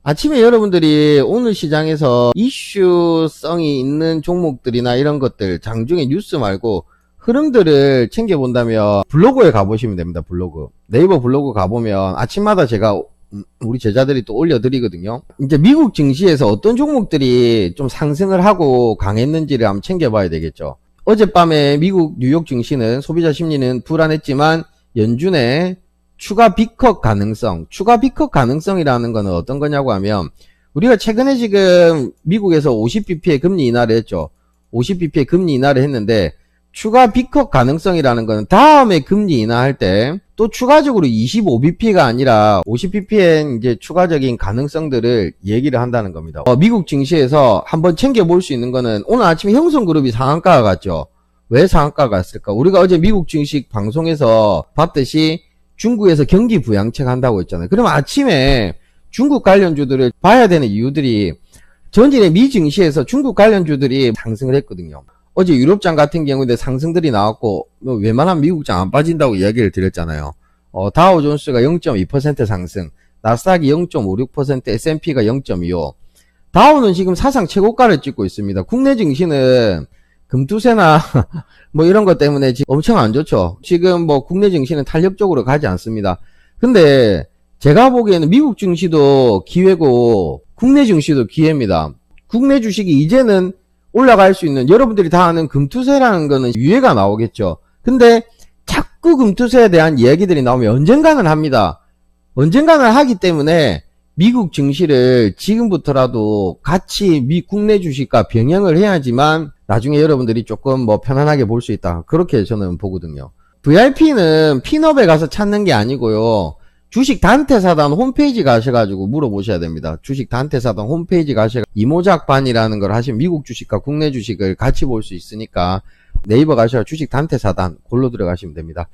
아침에 여러분들이 오늘 시장에서 이슈성이 있는 종목들이나 이런 것들, 장중에 뉴스 말고 흐름들을 챙겨본다면 블로그에 가보시면 됩니다. 블로그. 네이버 블로그 가보면 아침마다 제가 우리 제자들이 또 올려드리거든요. 이제 미국 증시에서 어떤 종목들이 좀 상승을 하고 강했는지를 한번 챙겨봐야 되겠죠. 어젯밤에 미국 뉴욕 증시는 소비자 심리는 불안했지만 연준의 추가 비컷 가능성이라는 거는 어떤 거냐고 하면, 우리가 최근에 지금 미국에서 50bp의 금리 인하를 했죠. 50bp의 금리 인하를 했는데, 추가 비컷 가능성이라는 거는 다음에 금리 인하할 때 또 추가적으로 25bp가 아니라 50bp의 이제 추가적인 가능성들을 얘기를 한다는 겁니다. 미국 증시에서 한번 챙겨볼 수 있는 거는, 오늘 아침에 형성그룹이 상한가가 갔죠. 왜 상한가가 갔을까? 우리가 어제 미국 증시 방송에서 봤듯이 중국에서 경기 부양책 한다고 했잖아요. 그럼 아침에 중국 관련주들을 봐야 되는 이유들이, 전일에 미 증시에서 중국 관련주들이 상승을 했거든요. 어제 유럽장 같은 경우에 상승들이 나왔고, 웬만하면 미국장 안 빠진다고 이야기를 드렸잖아요. 다우존스가 0.2% 상승, 나스닥이 0.56%, S&P가 0.25%. 다우는 지금 사상 최고가를 찍고 있습니다. 국내 증시는 금투세나 뭐 이런 것 때문에 지금 엄청 안 좋죠. 지금 뭐 국내 증시는 탄력적으로 가지 않습니다. 근데 제가 보기에는 미국 증시도 기회고 국내 증시도 기회입니다. 국내 주식이 이제는 올라갈 수 있는, 여러분들이 다 아는 금투세라는 거는 유예가 나오겠죠. 근데 자꾸 금투세에 대한 이야기들이 나오면 언젠가는 합니다. 언젠가는 하기 때문에 미국 증시를 지금부터라도 같이 국내 주식과 병행을 해야지만 나중에 여러분들이 조금 뭐 편안하게 볼 수 있다. 그렇게 저는 보거든요. VIP는 핀업에 가서 찾는 게 아니고요. 주식 단태사단 홈페이지 가셔가지고 물어보셔야 됩니다. 주식 단태사단 홈페이지 가셔가 이모작반이라는 걸 하시면 미국 주식과 국내 주식을 같이 볼 수 있으니까 네이버 가셔가 주식 단태사단 골로 들어가시면 됩니다.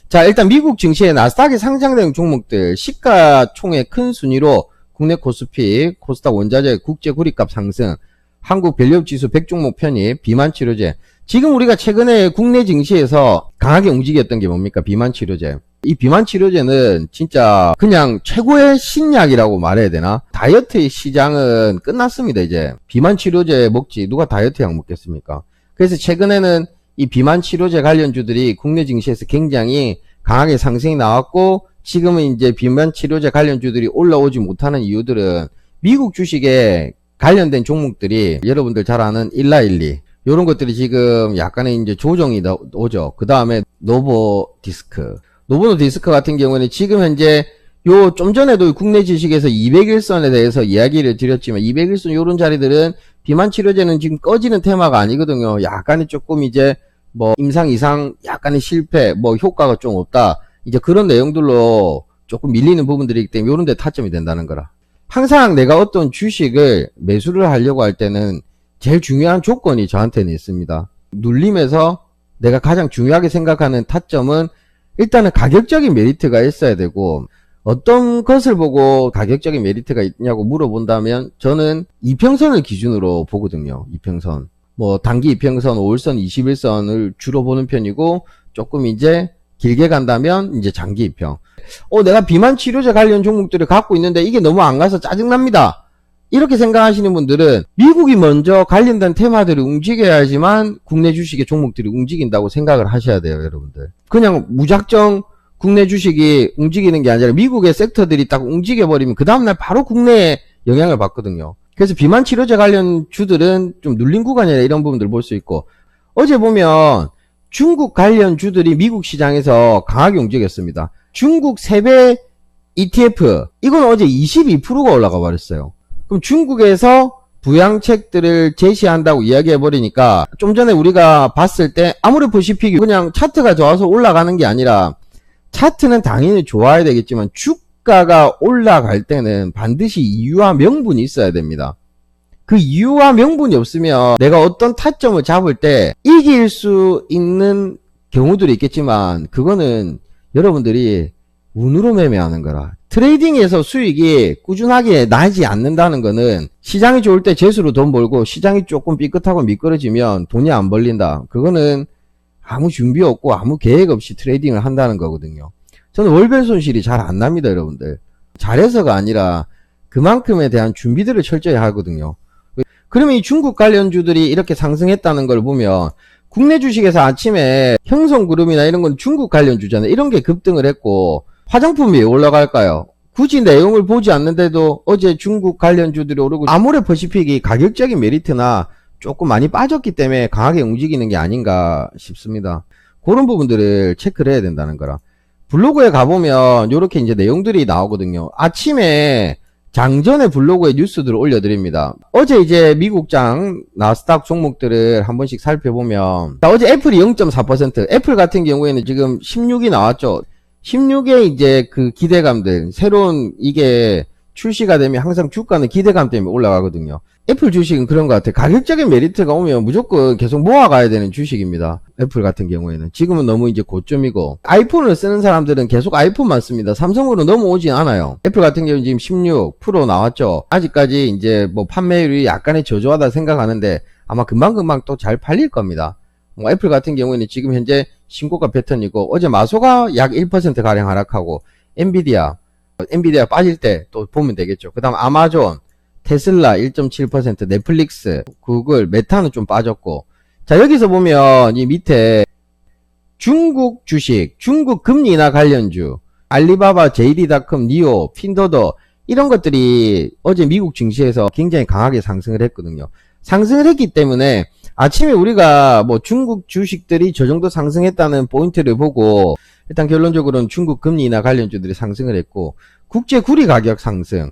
자, 일단 미국 증시에 나스닥에 상장된 종목들 시가총액 큰 순위로 국내 코스피, 코스닥 원자재 국제 구리값 상승, 한국 밸류업지수 100종목 편입, 비만치료제. 지금 우리가 최근에 국내 증시에서 강하게 움직였던 게 뭡니까? 비만치료제. 이 비만치료제는 진짜 그냥 최고의 신약이라고 말해야 되나? 다이어트 시장은 끝났습니다. 이제 비만치료제 먹지 누가 다이어트 약 먹겠습니까? 그래서 최근에는 이 비만치료제 관련주들이 국내 증시에서 굉장히 강하게 상승이 나왔고, 지금은 이제 비만치료제 관련주들이 올라오지 못하는 이유들은 미국 주식에 관련된 종목들이 여러분들 잘 아는 일라일리 요런 것들이 지금 약간의 이제 조정이 오죠. 그 다음에 노보디스크 같은 경우는 지금 현재 요 좀 전에도 국내 주식에서 200일선에 대해서 이야기를 드렸지만 200일선 요런 자리들은 비만치료제는 지금 꺼지는 테마가 아니거든요. 약간의 조금 이제 뭐 임상 이상 약간의 실패, 뭐 효과가 좀 없다, 이제 그런 내용들로 조금 밀리는 부분들이기 때문에 요런 데 타점이 된다는 거라. 항상 내가 어떤 주식을 매수를 하려고 할 때는 제일 중요한 조건이 저한테는 있습니다. 눌림에서 내가 가장 중요하게 생각하는 타점은 일단은 가격적인 메리트가 있어야 되고, 어떤 것을 보고 가격적인 메리트가 있냐고 물어본다면 저는 이평선을 기준으로 보거든요. 이평선. 뭐 단기 이평선, 5일선, 21선을 주로 보는 편이고, 조금 이제 길게 간다면 이제 장기 이평. 내가 비만치료제 관련 종목들을 갖고 있는데 이게 너무 안 가서 짜증납니다. 이렇게 생각하시는 분들은 미국이 먼저 관련된 테마들이 움직여야지만 국내 주식의 종목들이 움직인다고 생각을 하셔야 돼요, 여러분들. 그냥 무작정 국내 주식이 움직이는 게 아니라 미국의 섹터들이 딱 움직여버리면 그 다음날 바로 국내에 영향을 받거든요. 그래서 비만치료제 관련 주들은 좀 눌린 구간이라 이런 부분들 볼 수 있고, 어제 보면 중국 관련 주들이 미국 시장에서 강하게 움직였습니다. 중국 세배 ETF, 이건 어제 22%가 올라가 버렸어요. 그럼 중국에서 부양책들을 제시한다고 이야기해버리니까, 좀 전에 우리가 봤을 때 아무리 보시피 그냥 차트가 좋아서 올라가는 게 아니라, 차트는 당연히 좋아야 되겠지만 주가가 올라갈 때는 반드시 이유와 명분이 있어야 됩니다. 그 이유와 명분이 없으면 내가 어떤 타점을 잡을 때 이길 수 있는 경우들이 있겠지만, 그거는 여러분들이 운으로 매매하는 거라. 트레이딩에서 수익이 꾸준하게 나지 않는다는 거는, 시장이 좋을 때 재수로 돈 벌고 시장이 조금 삐끗하고 미끄러지면 돈이 안 벌린다. 그거는 아무 준비 없고 아무 계획 없이 트레이딩을 한다는 거거든요. 저는 월별 손실이 잘 안 납니다, 여러분들. 잘해서가 아니라 그만큼에 대한 준비들을 철저히 하거든요. 그러면 이 중국 관련주들이 이렇게 상승했다는 걸 보면 국내 주식에서 아침에 형성그룹이나 이런 건 중국 관련주잖아요. 이런 게 급등을 했고 화장품이 왜 올라갈까요? 굳이 내용을 보지 않는데도 어제 중국 관련주들이 오르고 아모레퍼시픽이 가격적인 메리트나 조금 많이 빠졌기 때문에 강하게 움직이는 게 아닌가 싶습니다. 그런 부분들을 체크를 해야 된다는 거라. 블로그에 가보면 이렇게 이제 내용들이 나오거든요. 아침에 장전에 블로그에 뉴스들을 올려드립니다. 어제 이제 미국장 나스닥 종목들을 한 번씩 살펴보면 어제 애플이 0.4%, 애플 같은 경우에는 지금 16이 나왔죠. 16에 이제 그 기대감들, 새로운 이게 출시가 되면 항상 주가는 기대감 때문에 올라가거든요. 애플 주식은 그런 것 같아요. 가격적인 메리트가 오면 무조건 계속 모아가야 되는 주식입니다. 애플 같은 경우에는. 지금은 너무 이제 고점이고, 아이폰을 쓰는 사람들은 계속 아이폰만 씁니다. 삼성으로 넘어오진 않아요. 애플 같은 경우는 지금 16 프로 나왔죠. 아직까지 이제 뭐 판매율이 약간의 저조하다 생각하는데 아마 금방금방 또 잘 팔릴 겁니다. 뭐 애플 같은 경우에는 지금 현재 신고가 패턴이고, 어제 마소가 약 1% 가량 하락하고, 엔비디아 빠질 때 또 보면 되겠죠. 그 다음 아마존, 테슬라 1.7%, 넷플릭스, 구글, 메타는 좀 빠졌고. 자, 여기서 보면 이 밑에 중국 주식, 중국 금리 인하 관련주, 알리바바, JD.com, 니오, 핀도더 이런 것들이 어제 미국 증시에서 굉장히 강하게 상승을 했거든요. 상승을 했기 때문에 아침에 우리가 뭐 중국 주식들이 저 정도 상승했다는 포인트를 보고 일단 결론적으로는 중국 금리 인하 관련주들이 상승을 했고, 국제 구리 가격 상승,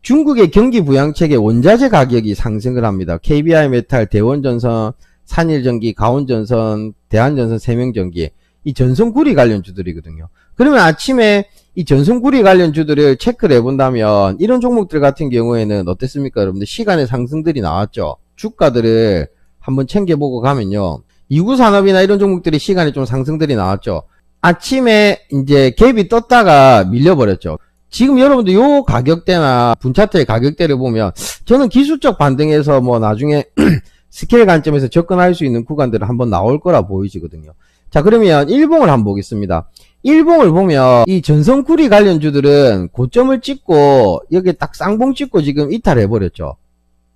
중국의 경기 부양책의 원자재 가격이 상승을 합니다. KBI 메탈, 대원전선, 산일전기, 가온전선, 대한전선, 세명전기, 이 전선구리 관련주들이거든요. 그러면 아침에 이 전선구리 관련주들을 체크를 해본다면 이런 종목들 같은 경우에는 어땠습니까? 여러분들 시간의 상승들이 나왔죠. 주가들을 한번 챙겨보고 가면요, 이구산업이나 이런 종목들이 시간에 좀 상승들이 나왔죠. 아침에 이제 갭이 떴다가 밀려버렸죠. 지금 여러분들 요 가격대나 분차트의 가격대를 보면 저는 기술적 반등에서 뭐 나중에 스케일 관점에서 접근할 수 있는 구간들은 한번 나올 거라 보이지거든요. 자, 그러면 일봉을 한번 보겠습니다. 일봉을 보면 이 전선구리 관련주들은 고점을 찍고 여기 딱 쌍봉 찍고 지금 이탈해버렸죠.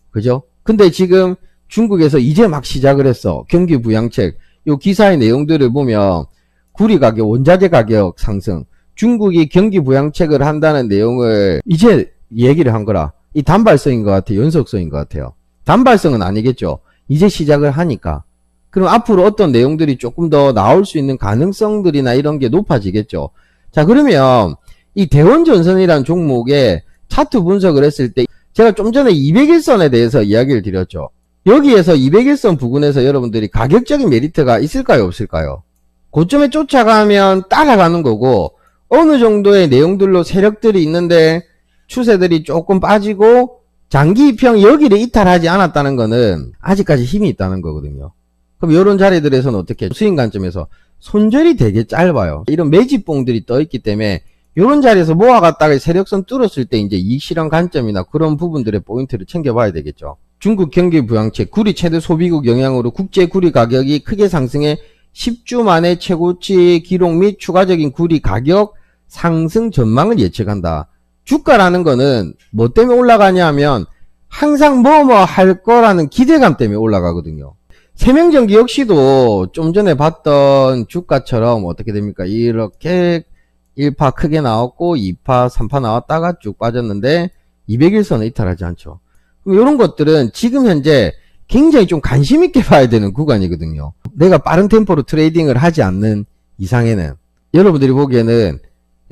그죠? 근데 지금 중국에서 이제 막 시작을 했어. 경기 부양책. 요 기사의 내용들을 보면 구리 가격, 원자재 가격 상승, 중국이 경기 부양책을 한다는 내용을 이제 얘기를 한 거라. 이 단발성인 것 같아요. 연속성인 것 같아요. 단발성은 아니겠죠. 이제 시작을 하니까. 그럼 앞으로 어떤 내용들이 조금 더 나올 수 있는 가능성들이나 이런 게 높아지겠죠. 자, 그러면 이 대원전선이라는 종목의 차트 분석을 했을 때 제가 좀 전에 200일선에 대해서 이야기를 드렸죠. 여기에서 200일선 부근에서 여러분들이 가격적인 메리트가 있을까요, 없을까요? 고점에 쫓아가면 따라가는 거고, 어느 정도의 내용들로 세력들이 있는데 추세들이 조금 빠지고 장기 입형 여기를 이탈하지 않았다는 거는 아직까지 힘이 있다는 거거든요. 그럼 이런 자리들에서는 어떻게 수익 관점에서 손절이 되게 짧아요. 이런 매집봉들이 떠 있기 때문에 이런 자리에서 모아갔다가 세력선 뚫었을 때 이제 이익 실현 관점이나 그런 부분들의 포인트를 챙겨봐야 되겠죠. 중국 경기 부양책, 구리 최대 소비국 영향으로 국제 구리 가격이 크게 상승해 10주 만에 최고치 기록 및 추가적인 구리 가격 상승 전망을 예측한다. 주가라는 거는 뭐 때문에 올라가냐 하면 항상 뭐뭐 할 거라는 기대감 때문에 올라가거든요. 세명전기 역시도 좀 전에 봤던 주가처럼 어떻게 됩니까? 이렇게 1파 크게 나왔고 2파, 3파 나왔다가 쭉 빠졌는데 200일선을 이탈하지 않죠. 그럼 이런 것들은 지금 현재 굉장히 좀 관심 있게 봐야 되는 구간이거든요. 내가 빠른 템포로 트레이딩을 하지 않는 이상에는 여러분들이 보기에는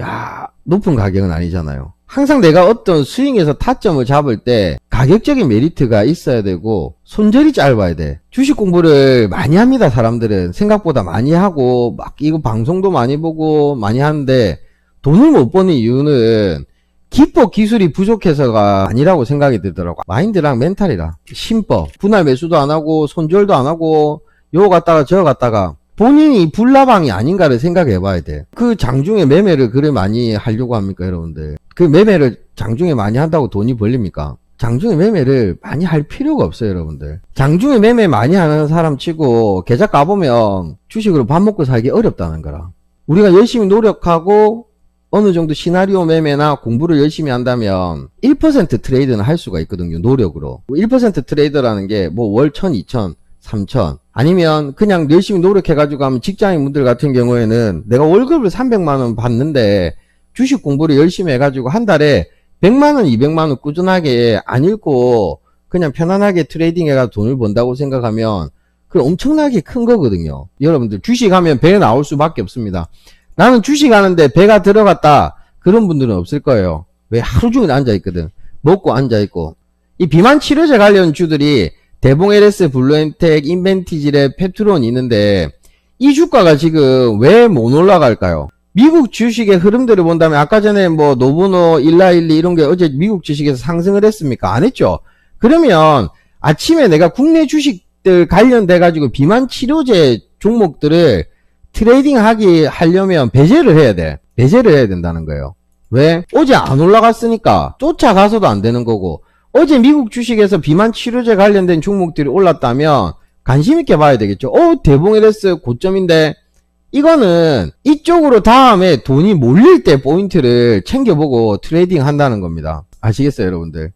야, 높은 가격은 아니잖아요. 항상 내가 어떤 스윙에서 타점을 잡을 때 가격적인 메리트가 있어야 되고 손절이 짧아야 돼. 주식 공부를 많이 합니다. 사람들은 생각보다 많이 하고 막 이거 방송도 많이 보고 많이 하는데 돈을 못 버는 이유는 기법 기술이 부족해서가 아니라고 생각이 들더라고. 마인드랑 멘탈이라. 신법 분할 매수도 안 하고 손절도 안 하고 요 갔다가 저 갔다가 본인이 불나방이 아닌가를 생각해 봐야 돼. 그 장중에 매매를 그래 많이 하려고 합니까, 여러분들? 그 매매를 장중에 많이 한다고 돈이 벌립니까? 장중에 매매를 많이 할 필요가 없어요, 여러분들. 장중에 매매 많이 하는 사람 치고 계좌 까보면 주식으로 밥 먹고 살기 어렵다는 거라. 우리가 열심히 노력하고 어느 정도 시나리오 매매나 공부를 열심히 한다면 1% 트레이드는 할 수가 있거든요. 노력으로. 1% 트레이더라는 게 뭐 월 1000, 2000, 3000 아니면 그냥 열심히 노력해가지고 하면 직장인분들 같은 경우에는 내가 월급을 300만원 받는데 주식 공부를 열심히 해가지고 한 달에 100만원, 200만원 꾸준하게 안 읽고 그냥 편안하게 트레이딩 해가 돈을 번다고 생각하면 그 엄청나게 큰 거거든요. 여러분들 주식하면 배 나올 수밖에 없습니다. 나는 주식하는데 배가 들어갔다 그런 분들은 없을 거예요. 왜? 하루 종일 앉아있거든. 먹고 앉아있고. 이 비만 치료제 관련 주들이 대봉 LS, 블루엔텍, 인벤티지랩, 페트론이 있는데 이 주가가 지금 왜 못 올라갈까요? 미국 주식의 흐름들을 본다면 아까 전에 뭐 노브노, 일라일리 이런 게 어제 미국 주식에서 상승을 했습니까? 안 했죠. 그러면 아침에 내가 국내 주식들 관련돼 가지고 비만 치료제 종목들을 트레이딩 하려면 배제를 해야 돼. 배제를 해야 된다는 거예요. 왜? 어제 안 올라갔으니까 쫓아가서도 안 되는 거고, 어제 미국 주식에서 비만 치료제 관련된 종목들이 올랐다면 관심 있게 봐야 되겠죠. 대봉 LS 고점인데 이거는 이쪽으로 다음에 돈이 몰릴 때 포인트를 챙겨보고 트레이딩 한다는 겁니다. 아시겠어요, 여러분들?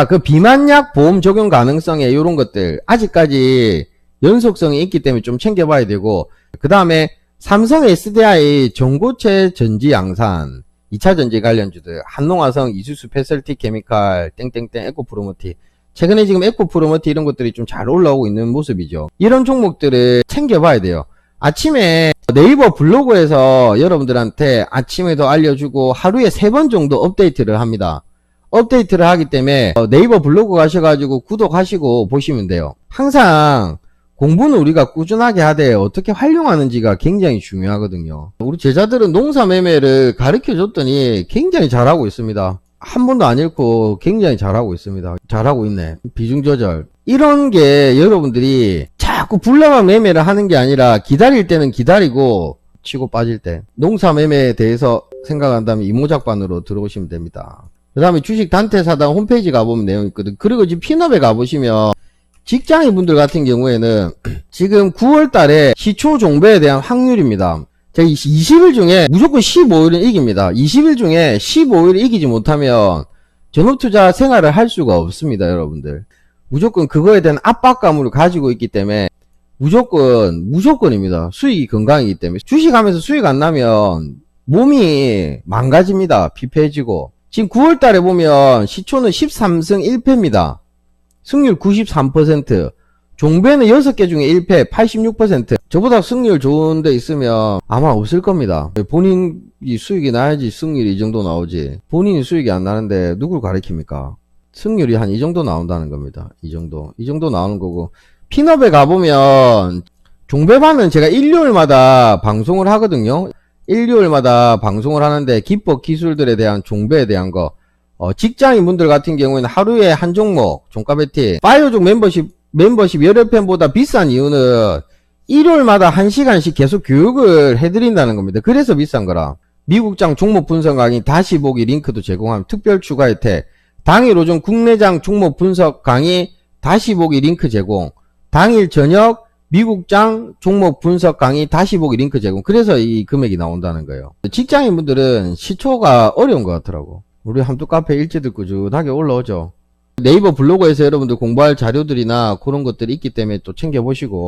그 비만약 보험 적용 가능성에 이런 것들 아직까지 연속성이 있기 때문에 좀 챙겨봐야 되고, 그 다음에 삼성 SDI 전고체 전지 양산 2차 전지 관련주들 한농화성, 이수수, 패설티 케미칼, 땡땡땡, 에코프로머티, 최근에 지금 에코프로머티 이런 것들이 좀 잘 올라오고 있는 모습이죠. 이런 종목들을 챙겨봐야 돼요. 아침에 네이버 블로그에서 여러분들한테 아침에도 알려주고 하루에 3번 정도 업데이트를 합니다. 업데이트를 하기 때문에 네이버 블로그 가셔가지고 구독하시고 보시면 돼요. 항상 공부는 우리가 꾸준하게 하되 어떻게 활용하는지가 굉장히 중요하거든요. 우리 제자들은 농사 매매를 가르쳐 줬더니 굉장히 잘하고 있습니다. 한 번도 안 잃고 굉장히 잘하고 있습니다. 잘하고 있네. 비중 조절. 이런 게 여러분들이 자꾸 불량한 매매를 하는 게 아니라 기다릴 때는 기다리고 치고 빠질 때 농사 매매에 대해서 생각한다면 이모작반으로 들어오시면 됩니다. 그 다음에 주식 단태사당 홈페이지 가보면 내용이 있거든. 그리고 지금 핀업에 가보시면 직장인 분들 같은 경우에는 지금 9월 달에 시초 종배에 대한 확률입니다. 제가 20일 중에 무조건 15일은 이깁니다. 20일 중에 15일을 이기지 못하면 전업투자 생활을 할 수가 없습니다, 여러분들. 무조건 그거에 대한 압박감을 가지고 있기 때문에 무조건입니다. 수익이 건강이기 때문에. 주식하면서 수익 안 나면 몸이 망가집니다. 피폐해지고. 지금 9월 달에 보면 시초는 13승 1패입니다. 승률 93%, 종배는 6개 중에 1패 86%. 저보다 승률 좋은 데 있으면 아마 없을 겁니다. 본인이 수익이 나야지 승률이 이 정도 나오지. 본인이 수익이 안 나는데 누굴 가르칩니까? 승률이 한 이 정도 나온다는 겁니다. 이 정도 나오는 거고. 핀업에 가보면 종배반은 제가 일요일마다 방송을 하거든요. 일요일마다 방송을 하는데 기법 기술들에 대한 종배에 대한 거, 직장인 분들 같은 경우에는 하루에 한 종목 종가 베팅 파이어족 멤버십 여러 편보다 비싼 이유는 일요일마다 1시간씩 계속 교육을 해드린다는 겁니다. 그래서 비싼 거라. 미국장 종목 분석 강의 다시 보기 링크도 제공함. 특별 추가 혜택, 당일 오전 국내장 종목 분석 강의 다시 보기 링크 제공, 당일 저녁 미국장 종목 분석 강의 다시 보기 링크 제공. 그래서 이 금액이 나온다는 거예요. 직장인 분들은 시초가 어려운 것 같더라고. 우리 함투카페 일지들 꾸준하게 올라오죠. 네이버 블로그에서 여러분들 공부할 자료들이나 그런 것들이 있기 때문에 또 챙겨보시고